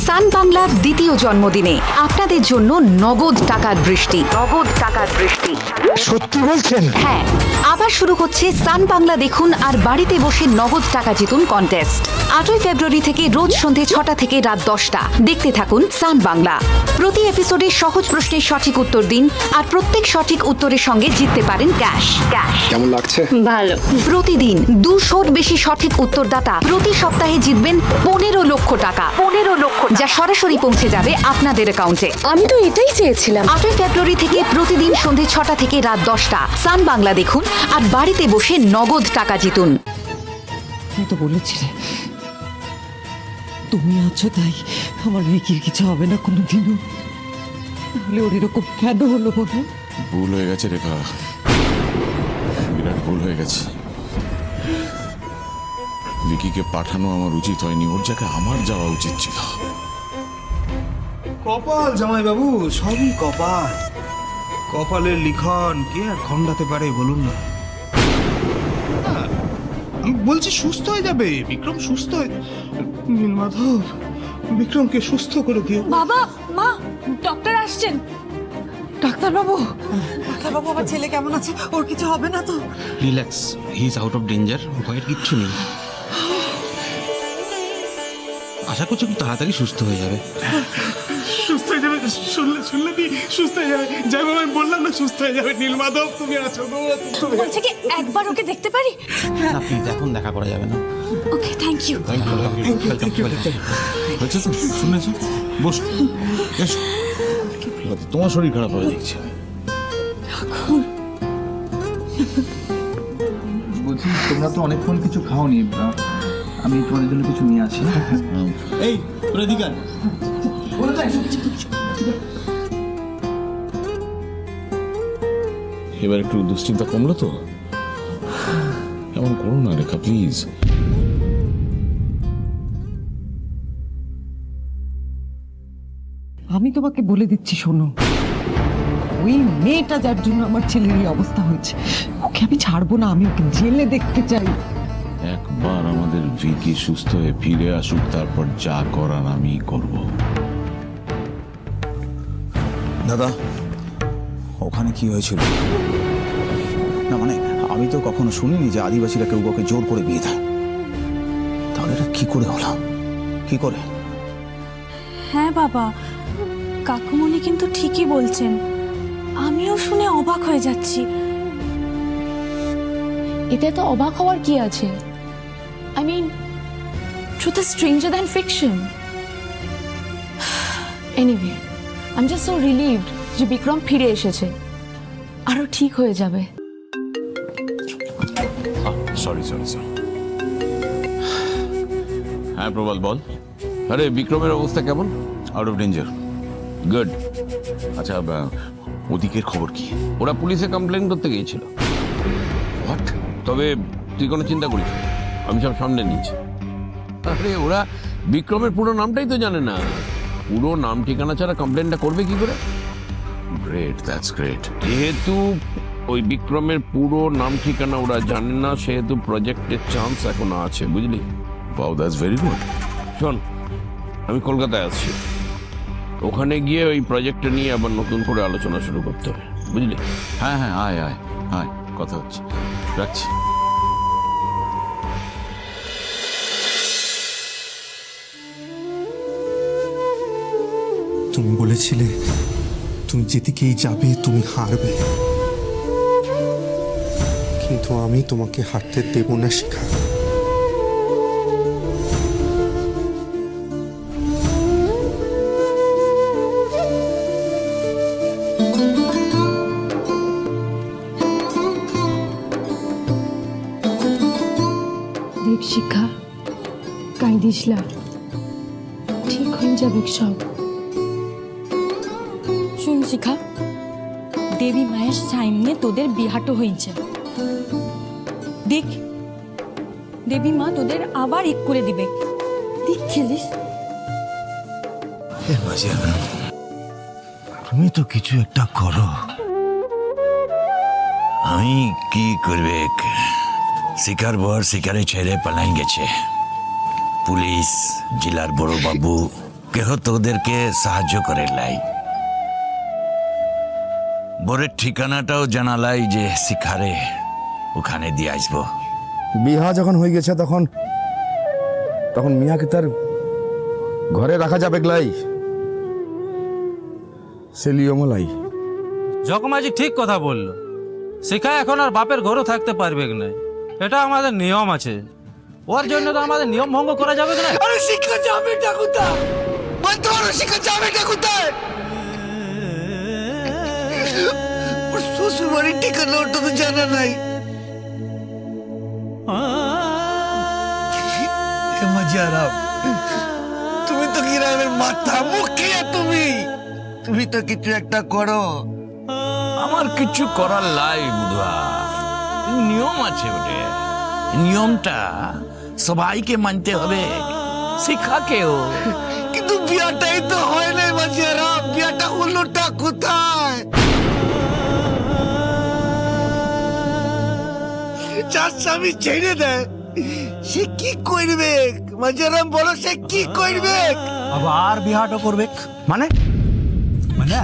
সান বাংলার দ্বিতীয় জন্মদিনে আপনাদের জন্য নগদ টাকার বৃষ্টি। সত্যি বলছেন? হ্যাঁ, আবার শুরু হচ্ছে সান বাংলা দেখুন আর বাড়িতে বসে নগদ টাকা জিতুন কন্টেস্ট। 8ই ফেব্রুয়ারি থেকে রোজ সন্ধে 6টা থেকে রাত 10টা দেখতে থাকুন সান বাংলা। প্রতি এপিসোডে সহজ প্রশ্নের সঠিক উত্তর দিন আর প্রত্যেক সঠিক উত্তরের সঙ্গে জিততে পারেন ক্যাশ। কেমন লাগছে? ভালো। প্রতিদিন 200-র বেশি সঠিক উত্তরদাতা প্রতি সপ্তাহে জিতবেন 15 লক্ষ টাকা, যা সরাসরি পৌঁছে যাবে আপনাদের অ্যাকাউন্টে। আমি তো এটাই চেয়েছিলাম। 8ই ফেব্রুয়ারি থেকে প্রতিদিন সন্ধে 6টা থেকে রাত 10টা সান বাংলা দেখুন আর বাড়িতে বসে নগদ টাকা জিতুন। তুমি তো বলেছিলে তুমি আছো তাই আমার রিকির কিছু হবে না কোনোদিনও। তাহলে ওর এরকম কেন হলো বলো? ভুল হয়ে গেছে রেখা, বিরাট ভুল হয়ে গেছে। ভিকিকে পাঠানো আমার উচিত হয়নি, ওর জায়গায় আমার যাওয়া উচিত ছিল। কপাল জামাই বাবু, সবই কপাল। কপালের লিখন কে আর খণ্ডাতে পারে বলুন না। আমি বলছি সুস্থ হয়ে যাবে বিক্রম, সুস্থ হয়ে। নীলমাধব, বিক্রমকে সুস্থ করে দিও। বাবা, মা, ডক্টর আসছেন। ডাক্তারবাবু, ডাক্তারবাবু আমার ছেলে কেমন আছে? ওর কিছু হবে না তো? Relax, he is out of danger, ভয়ের কিচ্ছু নেই। আশা করছি খুব তাড়াতাড়ি সুস্থ হয়ে যাবে। সুস্থ হয়ে যাবে, শুনলে দি সুস্থ হয়ে যাবে। যাই বাবা, আমি বললাম না সুস্থ হয়ে যাবে। নীলমাধব তুমি আছো, বলছে কি একবার ওকে দেখতে পারি? না প্লিজ, এখন দেখা করা যাবে না। ওকে, থ্যাংক ইউ। হয়েছে তো, শুনেছ? বস, এসো। তোমার শরীর খারাপ হয়ে দেখছে। বলছি তোমরা তো অনেকক্ষণ কিছু খাওনি, আমি তোমাদের জন্য কিছু নিয়ে আসি। এই তোরা দিকে আয়। এবার একটু দুশ্চিন্তা কমলো তো? এমন করো না রেখা, প্লিজ। আমি তোমাকে বলে দিচ্ছি, শোনো, ওই মেয়েটা যার জন্য আমার ছেলের এই অবস্থা হয়েছে, ওকে আমি ছাড়বো না। আমি ওকে জেলে দেখতে চাই। একবার আমাদের ভিকি সুস্থ হয়ে ফিরে আসুক, তারপর যা করার আমি করব। দাদা, ওখানে কি হয়েছিল? না মানে আমি তো কখনো শুনিনি যে আদিবাসীরা কেউ কাউকে জোর করে বিয়ে দেয়। তাহলে এটা কি করে হলো? কি করে? হ্যাঁ বাবা, কাকুমণি কিন্তু ঠিকই বলছেন। আমিও শুনে অবাক হয়ে যাচ্ছি। এতে তো অবাক হওয়ার কি আছে? I mean, truth is stranger than fiction. Anyway, I'm just so relieved যে বিক্রম ফিরে এসেছে। আরো ঠিক হয়ে যাবে। সরি। হ্যাঁ প্রবাল বল। আরে বিক্রমের অবস্থা কেমন? Out of danger, good. আচ্ছা, ওদিকের খবর কি? ওরা পুলিশে কমপ্লেন করতে গিয়েছিল। হোয়াট? তবে তুই কোনো চিন্তা করিস না, আমি সব সামনে নিয়েছি। আরে ওরা বিক্রমের পুরো নামটাই তো জানে না। পুরো নাম ঠিকানা ছাড়া কমপ্লেনটা করবে কি করে? Great, that's great. যেহেতু ওই বিক্রমের পুরো নাম ঠিকানা ওরা জানে না, সেহেতু প্রজেক্টের চান্স এখন আছে, বুঝলি? Wow, that's very good. শোন, আমি কলকাতায় আসছি, ওখানে গিয়ে ওই প্রজেক্টটা নিয়ে আবার নতুন করে আলোচনা শুরু করতে হবে, বুঝলি? হ্যাঁ, আয়, কথা হচ্ছে, রাখছি। তুমি বলেছিলে তুমি যেদিকেই যাবে তুমি হারবে, কিন্তু আমি তোমাকে হারতে দেব না শিখা। দেখ শিখা, কাঁদিস না, ঠিক হয়ে যাবে সব। শুন শিখা, দেবী মায়ের সামনে তোদের বিহাটো হয়েছে। দেখ, দেবী মা তোদের আবার এক করে দিবে। দেখ খেলিস। তুমি তো কিছু একটা করো। আমি কি করবে? শিকার বর শিকারে ছেড়ে পালাই গেছে। পুলিশ, জেলার বড় বাবু কেহ তোদেরকে সাহায্য করে লাই, বোরের ঠিকানাটাও জানালাই যে শিখারে ওখানে দিয়ে আসবো। বিহা যখন হয়ে গেছে তখন তখন মিয়াকে তার ঘরে রাখা যাবে গলাই সেলিয়মলাই। জকমাজি ঠিক কথা বললো, শিখা এখন আর বাপের ঘরও থাকতে পারবে না, এটা আমাদের নিয়ম আছে, ওর জন্য তো আমাদের নিয়ম ভঙ্গ করা যাবে না। আরে শিক্ষা যাবেটা কোথায় বলতে পারো, শিক্ষা যাবেটা কোথায়? ওর শ্বশুর বাড়ির ঠিকানা ওটা তো জানা নাই। মাঝিয়ারাম, তুমি তো গ্রামের মাথা মুখিয়া, তুমি তো কিছু একটা করো। আমার কিছু করার লাই বুধা, নিয়ম আছে ওটে, নিয়মটা সবাইকে মানতে হবে, শিখাকেও। কিন্তু বিয়াটাই তো হয় নাই মাঝিয়ারাম, বিয়াটা হলোটা কোথায়? যার স্বামী ছেড়ে দেয় সে কি করবে মাঝিয়ারাম, বলো সে কি করবে? আবার বিহাটো করবে মানে মানে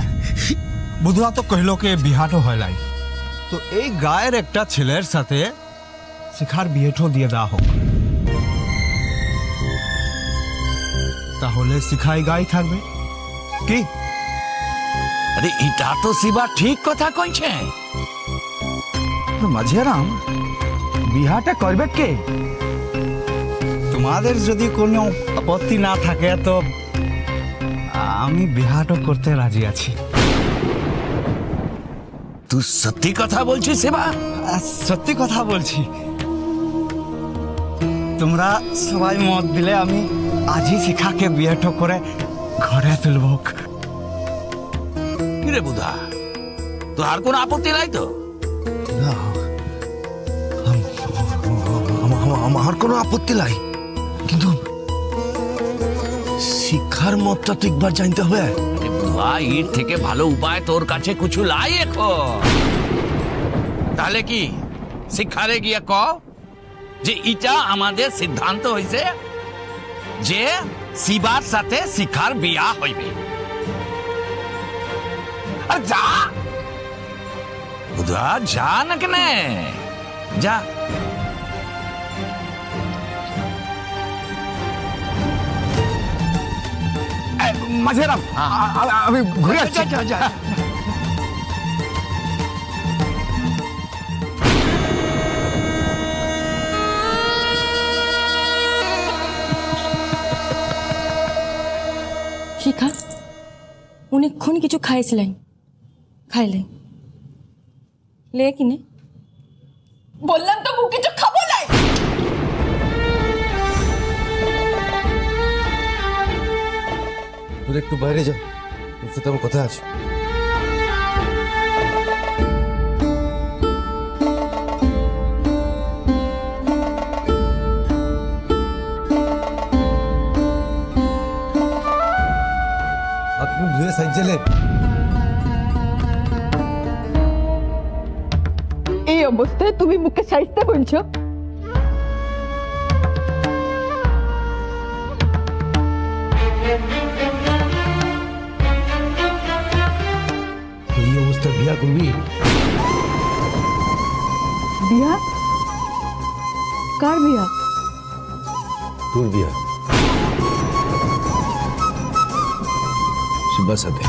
বুধুয়া তো কহিল কে বিহাটো হয় লাই, তো এই গায়ের একটা ছেলের সাথে শিখার বিয়েটো দিয়ে দেওয়া হোক, তাহলে শিখাই গাই থাকবে কি? আরে এটা তো শিবা ঠিক কথা কইছে। মাঝিয়ারাম বিহাটা করবে কে? তোমাদের যদি কোনো আপত্তি না থাকে তো আমি বিহাটো করতে রাজি আছি। তুই সত্যি কথা বলছিস শিবা? সত্যি কথা বলছি, তোমরা সবাই মত দিলে আমি আজই শিখাকে বিয়েটো করে ঘরে তুলব। কিরে বুধা, তো আর কোনো আপত্তি নাই তো? আমার কোনো আপত্তি নাই, কিন্তু শিক্ষার মতটা তো একবার জানতে হবে। আরে বুধা, এর থেকে ভালো উপায় তোর কাছে কিছু লাই এখন। তাহলে কি শিক্ষারে গিয়ে ক যে এটা আমাদের সিদ্ধান্ত হয়েছে যে শিবার সাথে শিখার বিয়া হইবে। আর যা বুধা, যা না কেন, যা। মাঝিয়ারাম আমি ঘুরে আসছি। শিখা অনেকক্ষণ কিছু খাইছিলেন, খাইলে লে কিনে বললাম তো মুখ কিছু খাবো নাই। তোর একটু বাইরে যা, তোর সাথে আমার কথা আছে। আপনি ধুয়ে সাইজেলেন। এই অবস্থায় তুমি মুখে সাইজতে বলছো? এই অবস্থা বিয়া করবি? বিয়া? কার বিয়া? তোর বিয়া শিবার সাথে।